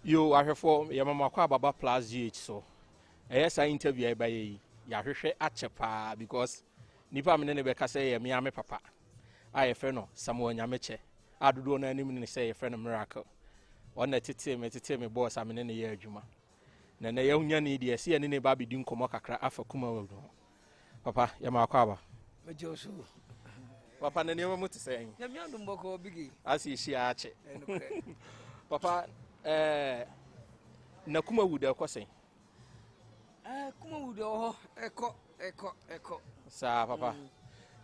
Yo, I have for your mama Baba plus GH so. Yes, I interview by Yahweh Achepa because Nipa Menebeka say, Miami Papa. I a friend of Samuel Nyamekye. I do not any say a friend of miracle. One that it me boss, I'm in a year Juma. Nana young yanny, see any baby doing Komaka after Kuma. Papa, Yamakwaba. Josu. Papa, the name of saying. Yamyandumoko biggie. I see she arche. Papa, Nakuma would have say. Kuma would echo. Sir, Papa.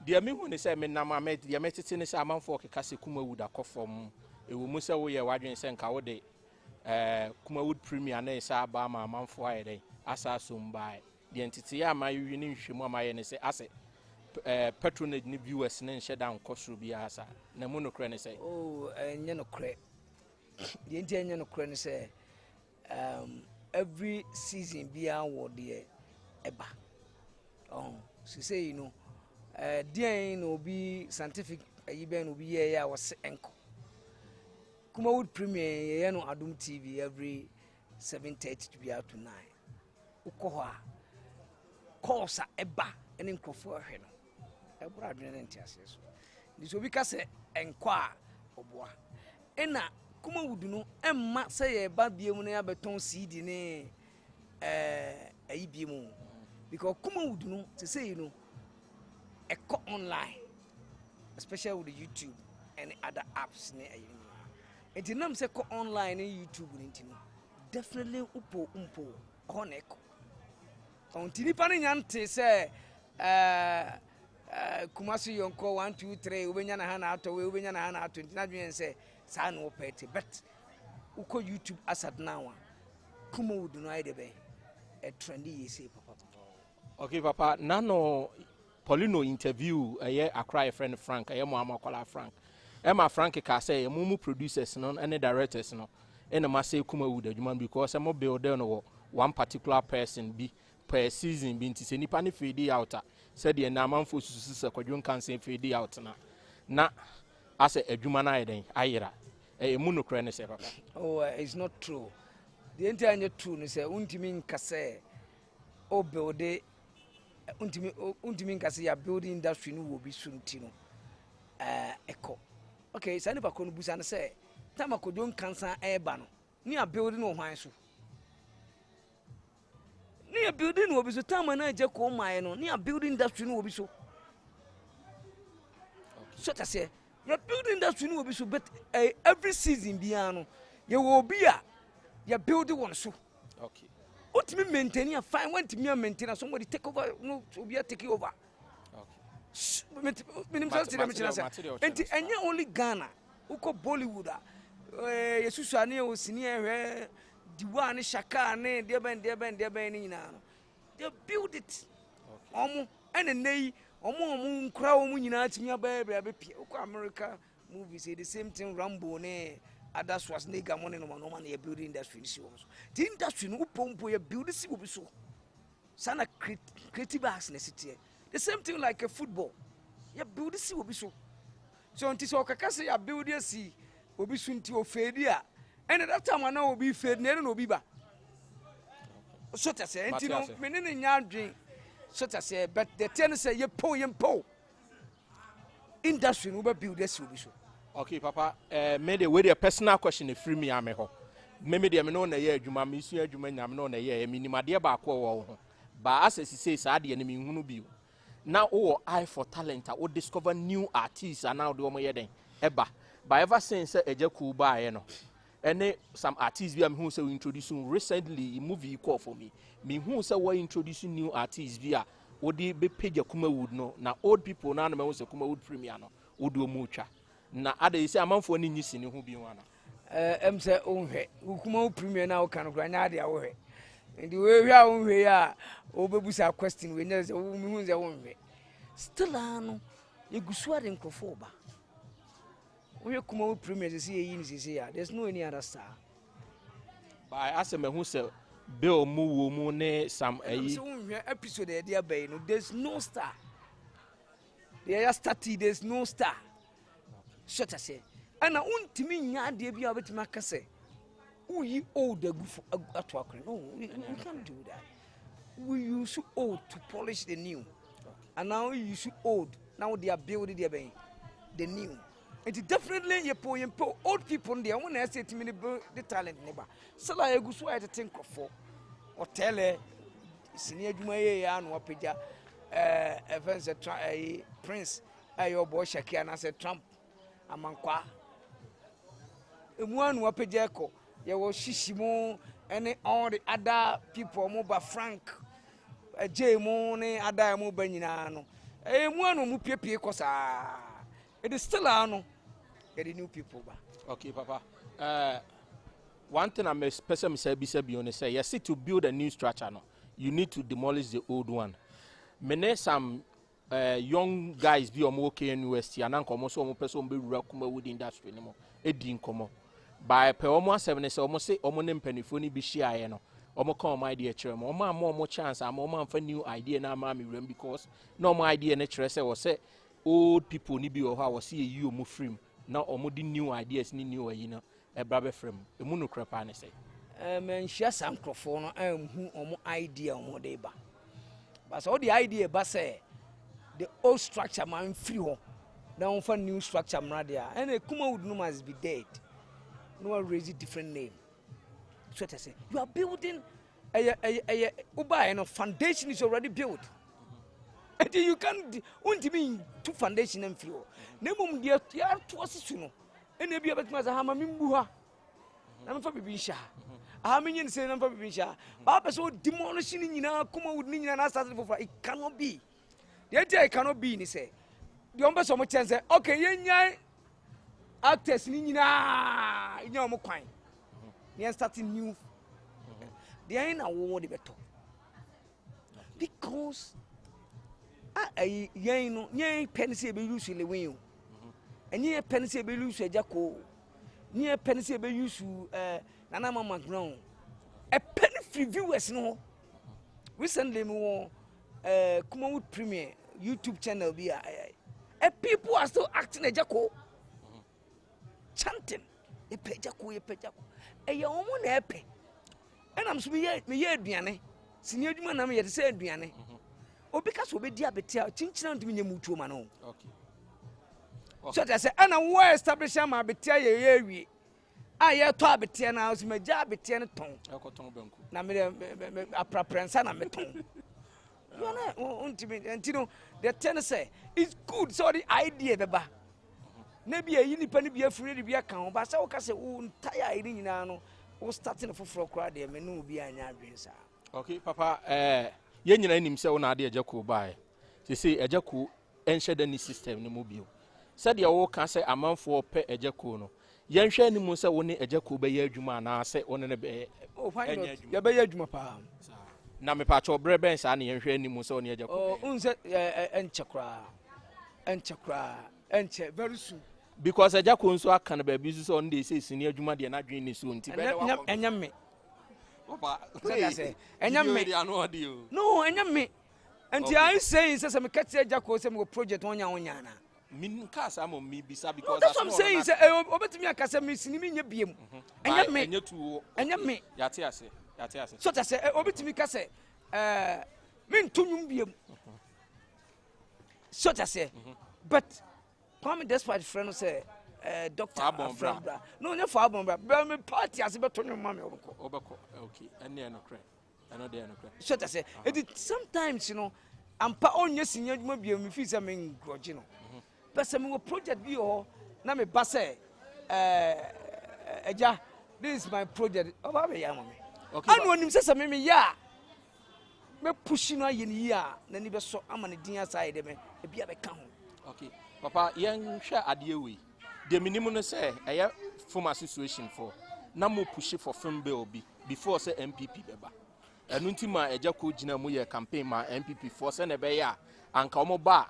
Dear me when they say, Menama made the American Saman for Cassi Kuma would have come from a woman say, we are watching San Cowday. Kuma would premier and Sa Bama, Mount Friday, as I soon buy. The entity are my union, Shimama, and say, as a patronage viewers and shut down cost will be as a Namunocrane say. Oh, and Yanocre. The Indian Yanocrane say, every season be our dear Eba. Oh, she say, you know, dear no be scientific, even will be here, was enco. Kuma would premiere Yano Adum TV every 7:30 to be out to 9. Ukoha. Course Eba and in Crawford. A brother and Tiasis. This will be cast enquire Oboa. Ena Kuma would know Emma say a bad beer beton seed in a EBM. Because Kuma would know to say, you know, a co online, especially with the YouTube and other apps near you. And the name say co online and YouTube, definitely upo connect. On Tinipani Yante say, Kumasi Yonko 1, 2, 3, Ubenyana Hana to Ubenyana Hana 29 and say, San or petty, but Uko YouTube as at now. Kumo would know either be a trendy, say, Papa. Okay, Papa, Nano Polino interview a year, I cry a friend Frank, a Yamama call Frank. Emma Frank can say, Mumu producers, no, any directors, no, and a Massey Kuma would human because I'm a builder no one particular person be per season being to say Nipani fade out. Said the Naman for Susa Quadron can say fade out now. As a human idea, Ira, a monocrane. Oh, it's not true. The entire true is a untimin casse or build untimin casse building industry will be soon tino. Echo. Okay, Sani Bakon Busan say, Tamako don't cancer air ban. Near building no wine. Near building will be so time and I just call my own. Near building industry will be so. So I say, your building industry will be so, but every season, Biano, you will be your building one so. Okay. What me maintaining a fine one to me maintenance, somebody take over, no, to be a take over. And only Ghana, Uko Bollywood, Yesusani was senior, Diwan Shaka, dear Ben, they build it. And a nay, moon crown, united me a baby, America movies say the same thing, Rambo, others was nigger money no man, a building industry. The industry no pump where building will be so. Sana creative acts necessity. The same thing like a football. You build the sea will be so. So until so Kakasa ya build the sea will be soon to fade here. And at that time I know will be fed near no biba. So to say, and you know, many in your drink. So to say, but the tenant say you po. Industry will build the sea will be so. Okay, Papa, made a way a personal question if free me ameho. Maybe they know a year, Juma, Monsieur Juma, I'm known a year, minima dear Bako. But as he says, I the enemy who be. Now, oh, eye for talent, I would discover new artists and now do my heading. Eba, but ever since Agya Koo by, you know, and some artists we am who say introducing recently a movie call for me. Me who say we introducing new artists via would be page Kuma would know. Now, old people now know say Kuma would premier no would do mucha. Now, other say a man for any news in who be one. Say, oh, Kuma premier now can granada away. And the way we are here, over question, we know the woman's own way. Still, you go swear in Kofoba. We come out premier to see a here. There's no any other star. By Asama who said, Bill Moon, some episode there, dear Bay, there's no star. They are started, there's no star. Shut I say. And I want to mean, ya dear, be able to make us say. we old the good no, we can't do that. We use old to polish the new, and now we use old. Now they are building the new. It definitely you old people there. When I say to me the talent neighbor, so I go so I think for or tell senior Jumaye and Wapeja, events a prince, your boy Shaki and I said Trump, Amankwa. One Wapejako, you was Shishimo, and all the other people, Moba Frank, J Mone, Ada Mobenino, a one who Mupi Cosa. It is still ano. Get the new people back. Okay, Papa. One thing I'm especially say, yes, to build a new structure, no, you need to demolish the old one. Many some young guys be okay in university and uncommon so person be rakuma wood industry anymore. It didn't come by per almost 7 years almost say omonem penifoni be share no. Omo come my idea chairman. Omo more chance. I'm for new idea na mami room because no more idea nature say was say old people ni be or how see you move frame. Now omo di new ideas ni new you know a brother frame. E mu no krepa ne say. Men share some microphone who omo idea omo dey ba. But so the idea ba say the old structure man free ho. Now for new structure man there. And a kuma would no must be dead. No one raise a different name. So I say you are building a foundation is already built. And you can't want me two foundation and floor. Name dear to us no. And maybe about my Hamamimbuha. I'm for Bibisha. I mean, say I'm for Bibisha. Papa so demolishing in our Kuma would mean and ask for it cannot be. The idea it cannot be, he say. The umber so much chance say, okay, yeah, actors Nina in your Moquine. They are starting new. They are in a war better. Because ye penny be use in the wheel. And ye penny be use a Agya Koo. Near penny be use Nana Mama grown. A penny free viewers no. Recently more Kumawood Premier YouTube channel be a people are still acting Agya Koo. Chanting a Agya Koo, a Agya Koo. A young one happy. And I'm so me ye Diane. Senior man, I'm yet said Diane. Oh, because we be diabetes, chinching to me mutual man. Okay. So I say, and I will establish my betia ye. I hear to betia now, my job betia tongue. Now, me a preference and I'm a tongue. You know, and you know, the tenor say, it's good, so the idea, the bar. Maybe a independent be afraid to be a count, but so I say, oh, tired in now, or starting for crowd, there may no be an address. Okay, Papa, yen him say na de Agya Koo buy. They say Agya Koo enhwe the system no mobile. Said ya wo kan say amanfo pe Agya Koo no. Yen hwe ni mu say wo ne Agya Koo be ye adwuma na say wo ne be oh fine ya be ye adwuma pa. Na me pa cho bre ben sa na yen hwe ni mu say wo ne Agya Koo. Oh unse enche very soon. Because Agya Koo nso aka na ba bi so on dey say senior adwuma de na dwen ni so nti be enyam me. Papa, say enyam me. No, enyam me. And I say says I'm catch Agya Koo say me project wonya na. Min ka sa mo mi bisa because that's what I'm saying say obetimi akasa me sinimi nya biem. Enyam me. Enyam me. Yate ase. So that say obetimi ka say me ntunyum biem. So that say but Kwame despite friend say Dr. Abra. No, no for Abra. But me party as be tonyo mama obeko. Okay. Ene no kre. Eno de no kre. So that say it sometimes you know ampa onye sinya dwuma biem me feel say me grudge no. But some project be ho na me ba say Agya this is my project. Oba be ya me. Okay. Anu onim say me ya. Me push no aye ni ya na ni be so ama ne din aside me e bia be ka ho. Okay. Papa yen hwe ade we. The minimum no say eye former situation for na mo push for film bill bi before say MPP beba. Enu nti ma Agya Koo gina mu ye campaign ma MPP for say na be ya anka omo ba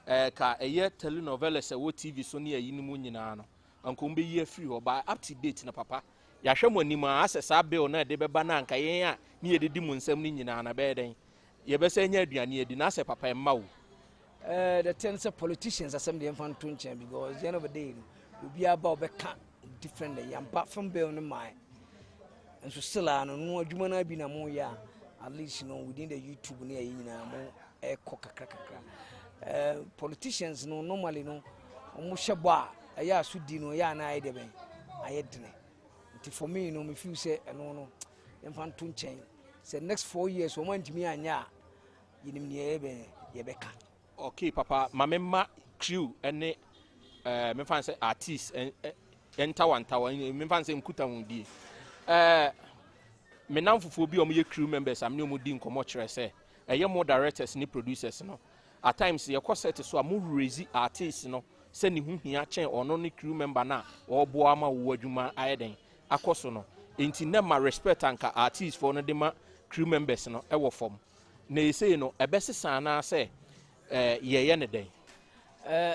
ka eye telenovela se wo TV so ne ayi ni mu nyina no anka mbe yi afiri ho ba up to date na papa ya hwe mo anima asesa bill na de beba na anka yen a ne ye didi mu nsam ni nyina na be den ye be say nya aduane edi na se papa emma wo the tense politicians asem the infant because at the end of the day we be about be different yam but from bill no my nso still no adwuma na bi na mo ya at least within the YouTube na yi nyina mo kakra politicians no normally no mo hyebo a ya asudi no ya na ayede ben ayedene nti for me me feel say no emfanto nchen say next 4 years o man timi anya yinim ne ye beka. Okay papa mamema crew ene me fan say artist enta me fan say nkuta wondie me namfofo bi o me crew members am ne o di nkomo kire say eye mo directors ni producers no at times ye set so a mo raise artists no say ni hu hia chen ono ni crew member na o bo ama wo adwuma ayeden akoso no enti na ma respect anka artists for no de ma crew members no e wo form na e say no e besesa na say ye ne den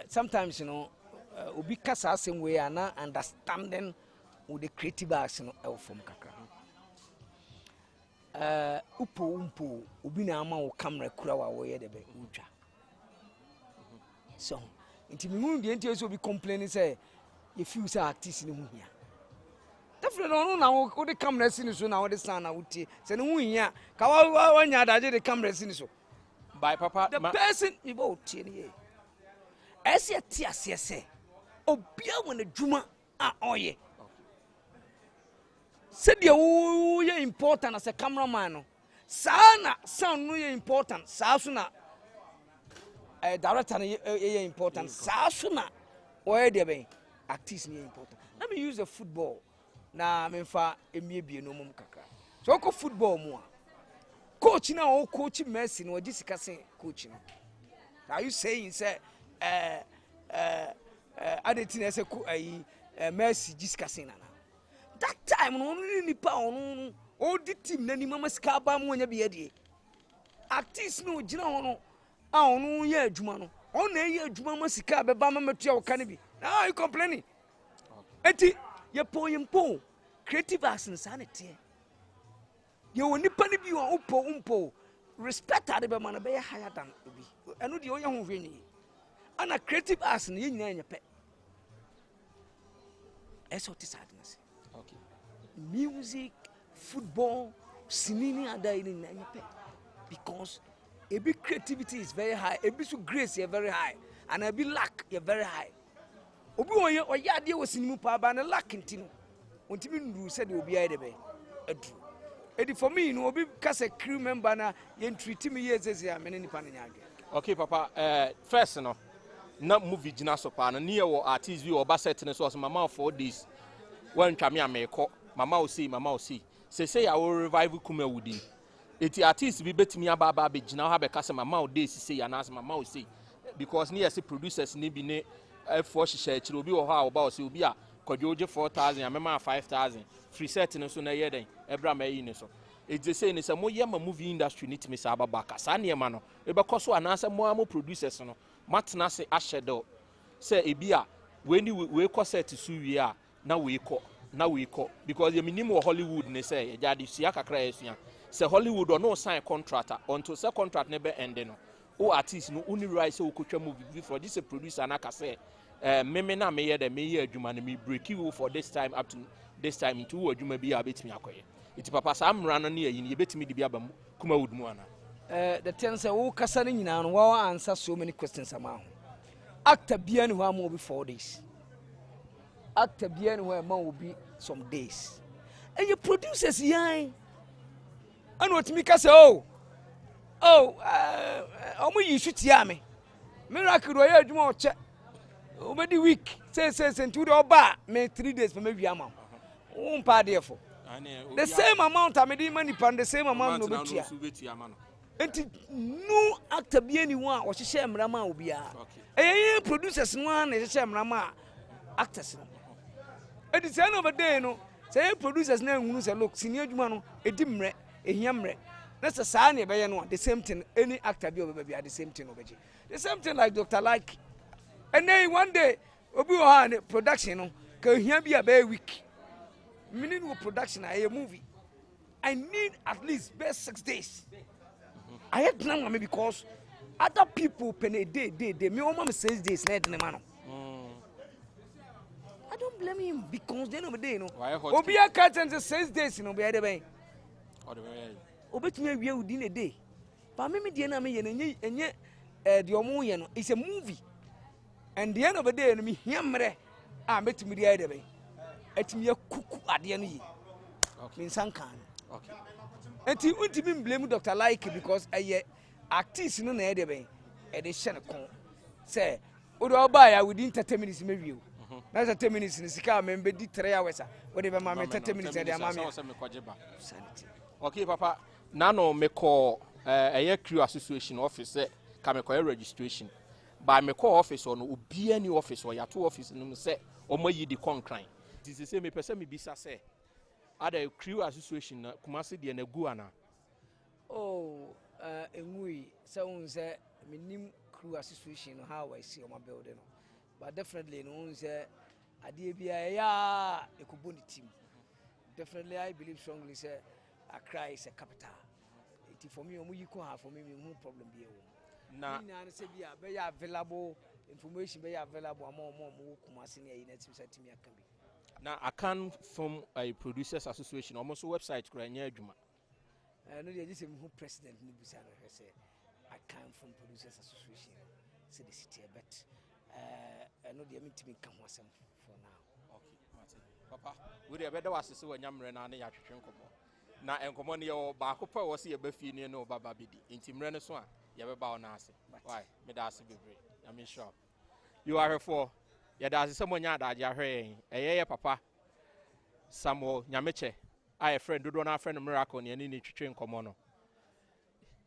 sometimes obi kasa asem we ana understanding with the creative action no e form kakra upo obi na ama wo camera kura wa wo ye de be udwa so nti me hu de nti so obi complaining say you feel say artist ni hu hia definitely no na wo de camera si ni so na wo de san na wutie say ni hu hia ka wa nya adaje de camera si ni so by papa the person you go tie ni e ese ti ase obia wona dwuma a oye said you ye important as a cameraman no sana sound no ye important saasuna director ye important saasuna where dey be artist ni important. Let me use the football na me fa emiebie no mum kakra so ko football mu a coach na o coach Messi no odi sika sen coach no are you saying say adetina say Messi jisika sen na that time no ni pa onu all the team na ni mama sika ba mu nya biye die artist no gina hono a onu ye adwuma no on na ye adwuma ma sika be ba ma metua wo kan bi now you complaining enti ye po creative action sanity ye woni pa ni bi wo umpo respect ade be ma na be higher than obi eno de o ye ho hwani ana creative action ye nyina nya pe eso ti sadness. Okay. Music, football, singing and in because a big creativity is very high, a bit of grace is very high, and a bit luck is very high. Obi or ya dear was in Mupa and a luck continue. When Timin said will be either way. Eddie for me, no be cast a crew member na yen treat me years as I many pannyag. Okay, Papa, first no. Not movie jina sopa na near or artist view or basset was mama 4 days. When Chamia may call, Mama will see. Say I will revive Kume Woody. It's artist be bet me about baby now have a customer mouth days say and ask Mama will see. Because near say producers need be ne for she will be or how about will be a Kojoja 4,000 and Mama 5,000. Free setting so na year then Ebra may so. It's the same as a more yama movie industry need to miss Ababaka. Sanya mano. Eba koso and answer more producers no. Matna say ashedo say ebia when we set to su we are now we call because the minimum Hollywood ne say jadi sia kakra esua say Hollywood or no sign contractor until say contract never end no o artist no only right say okotwa movie for this a producer na ka say me na me ye adwuma na me break you for this time up to this time into adwuma bi abetimi akoye iti papa sam rano ne yi ne betimi di bi aba kuma wood mu ana. The ten say who kasa ni nyina no wa answer so many questions ama. Actor bia ni wa mo be 4 days. Actor bia ni wa will be some days. And you producers yan. And what me kasa omo yi shutia me. Miracle do ya adwuma o che. O be the week say to the oba me 3 days for me wi ama. Won pa dey for. The same amount I made money pan the same amount no betia. Enti no actor bi anyone o hye mrama obi a eh producers no na hye mrama actors no at the end of the day no say producers na nhunu say look senior adwuma no edi mre ehia mre na say saa na be no the same thing any actor bi obi be the same thing obeji the same thing like Dr. Like and then one day obi o ha production no ka ehia bi a be week meaning production a movie I need at least best 6 days. I had none me because other people pen a day. Me almost 6 days late in the man. don't blame him because they know the day no. Why hot? Obi a cat and 6 days no be there ben. Or the way. Obetumi awie within a day. But me dey na me ye enye the omo ye no. It's a movie. And the end of the day no me hiamre a metumi dey there ben. Etumi kuku ade no yi. Okay. Min sankan. Okay. Enti untimi blame Dr. Like because artist no na there ben. E dey hye ne kon. Say odo buy ya within 30 minutes me wie. Na 30 minutes ni sika me be di 3 hours. We dey be ma me 30 minutes dey ma me. Sanity. Okay, Papa. Nano me call crew association office ka me call registration. By me call office on obi any office or ya two office no say omo yi di concran. This is say me person me bisa say other crew association Kumasi de na gu ana. Oh, engui say un say me nim crew association how I see on my building. But definitely no un say ade bia ya ekuboni team. Definitely I believe strongly say Accra is a capital. It for me, you can have for me no problem be. Na say be available information be available more Kumasi near net set me can be. Now I can from a producers association almost website kra nya adwuma. No dey just who president ni bisa na say I come from producers association. Say the city but no dey mean to me come wasem for now. Okay, Papa, we dey better was say nyamre na ya twetwe nkomo. Na enkomo ne yo ba akopɛ wo se ye ba fie ne no baba bedi intimre ne so a ye be ba ona ase why me da ase bebre I mean sure you are here for ye da ase semonya adaje ahwe ye papa Samuel Nyamekye I friend dodo na friend miracle ne ni twetwe nkomo no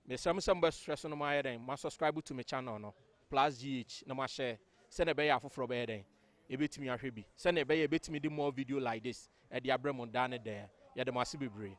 me some best stress no my den ma subscribe to my channel no plus GH na ma share se ne be ya afoforo be den e betimi ahwe bi se ne be ye betimi di more video like this e dia bremo da ne there ye de ma ase bebre